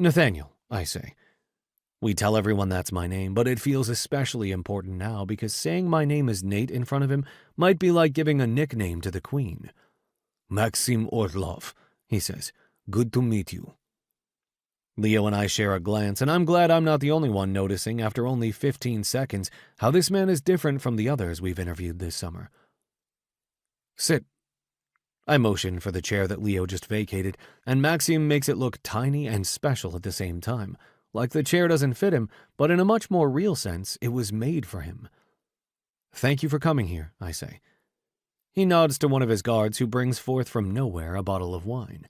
Nathaniel, I say. We tell everyone that's my name, but it feels especially important now because saying my name is Nate in front of him might be like giving a nickname to the Queen. Maxim Orlov, he says. Good to meet you. Leo and I share a glance, and I'm glad I'm not the only one noticing after only 15 seconds how this man is different from the others we've interviewed this summer. Sit. I motion for the chair that Leo just vacated, and Maxim makes it look tiny and special at the same time, like the chair doesn't fit him, but in a much more real sense, it was made for him. Thank you for coming here, I say. He nods to one of his guards who brings forth from nowhere a bottle of wine.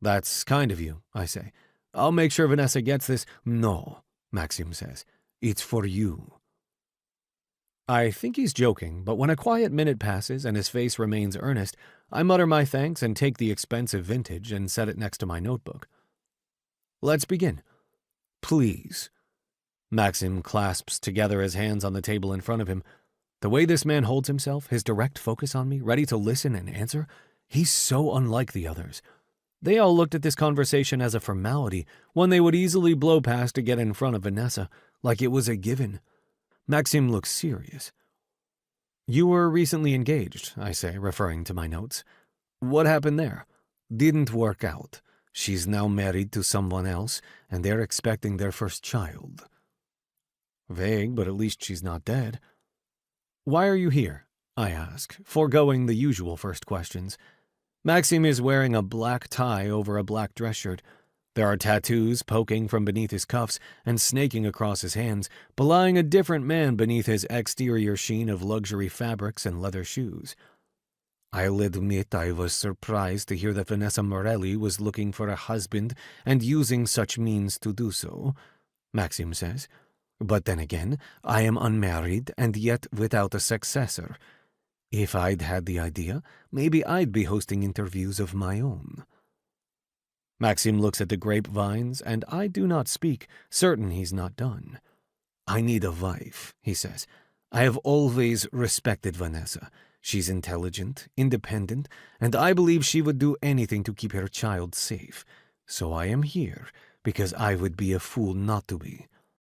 That's kind of you, I say. I'll make sure Vanessa gets this. No, Maxim says. It's for you. I think he's joking, but when a quiet minute passes and his face remains earnest, I mutter my thanks and take the expensive vintage and set it next to my notebook. Let's begin. Please. Maxim clasps together his hands on the table in front of him. The way this man holds himself, his direct focus on me, ready to listen and answer, he's so unlike the others. They all looked at this conversation as a formality, one they would easily blow past to get in front of Vanessa, like it was a given. Maxim looks serious. You were recently engaged, I say, referring to my notes. What happened there? Didn't work out. She's now married to someone else, and they're expecting their first child. Vague, but at least she's not dead. Why are you here? I ask, foregoing the usual first questions. Maxim is wearing a black tie over a black dress shirt. There are tattoos poking from beneath his cuffs and snaking across his hands, belying a different man beneath his exterior sheen of luxury fabrics and leather shoes. I'll admit I was surprised to hear that Vanessa Morelli was looking for a husband and using such means to do so, Maxim says. But then again, I am unmarried and yet without a successor. If I'd had the idea, maybe I'd be hosting interviews of my own. Maxim looks at the grapevines, and I do not speak, certain he's not done. I need a wife, he says. I have always respected Vanessa. She's intelligent, independent, and I believe she would do anything to keep her child safe. So I am here, because I would be a fool not to be.